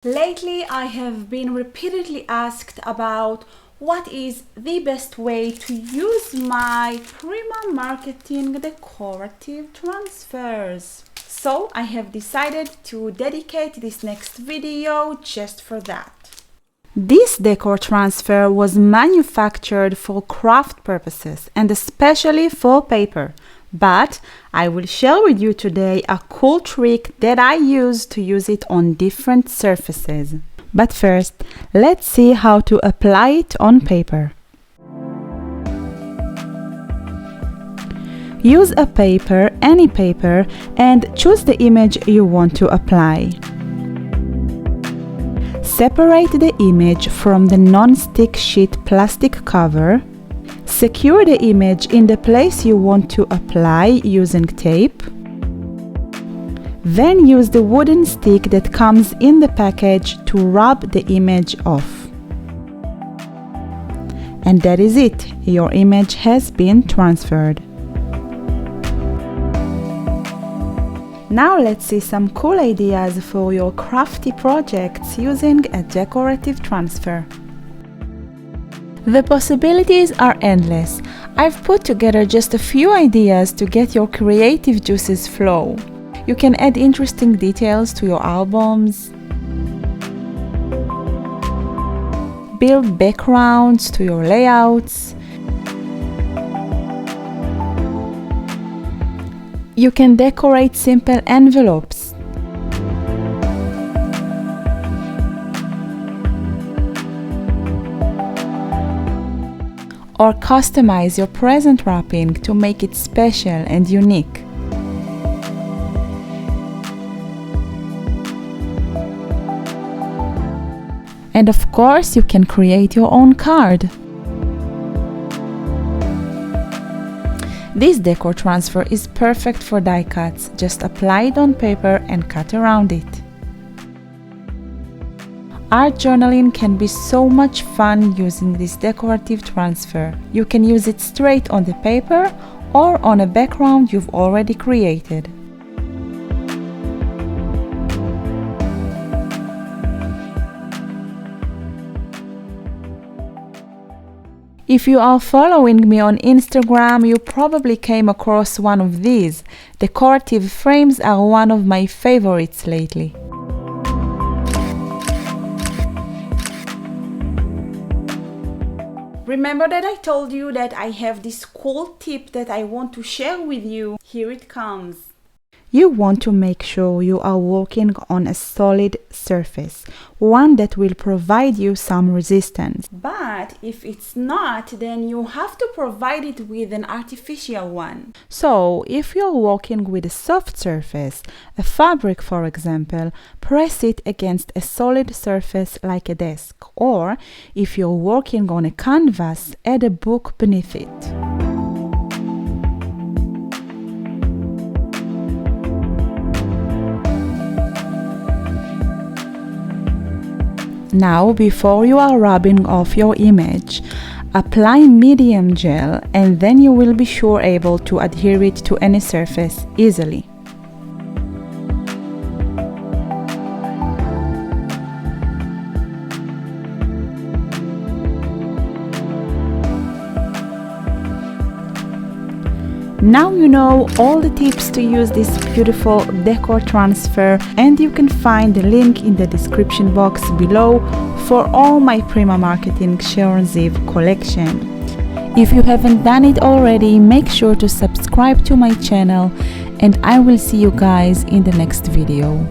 Lately, I have been repeatedly asked about what is the best way to use my Prima marketing decorative transfers. So I have decided to dedicate this next video just for that. This decor transfer was manufactured for craft purposes and especially for paper. But I will share with you today a cool trick that I use to use it on different surfaces. But first, let's see how to apply it on paper. Use a paper, any paper, and choose the image you want to apply. Separate the image from the non-stick sheet plastic cover. Secure the image in the place you want to apply using tape. Then use the wooden stick that comes in the package to rub the image off. And that is it. Your image has been transferred. Now let's see some cool ideas for your crafty projects using a decorative transfer. The possibilities are endless. I've put together just a few ideas to get your creative juices flow. You can add interesting details to your albums, build backgrounds to your layouts. You can decorate simple envelopes. Or customize your present wrapping to make it special and unique. And of course, you can create your own card. This decor transfer is perfect for die cuts. Just apply it on paper and cut around it. Art journaling can be so much fun using this decorative transfer. You can use it straight on the paper or on a background you've already created. If you are following me on Instagram, you probably came across one of these. Decorative frames are one of my favorites lately. Remember that I told you that I have this cool tip that I want to share with you? Here it comes. You want to make sure you are working on a solid surface, one that will provide you some resistance. But if it's not, then you have to provide it with an artificial one. So, if you're working with a soft surface, a fabric for example, press it against a solid surface like a desk. Or, if you're working on a canvas, add a book beneath it. Now, before you are rubbing off your image, apply medium gel and then you will be sure able to adhere it to any surface easily. Now you know all the tips to use this beautiful decor transfer, and you can find the link in the description box below for all my Prima Marketing Sharon Ziv collection. If you haven't done it already, make sure to subscribe to my channel, and I will see you guys in the next video.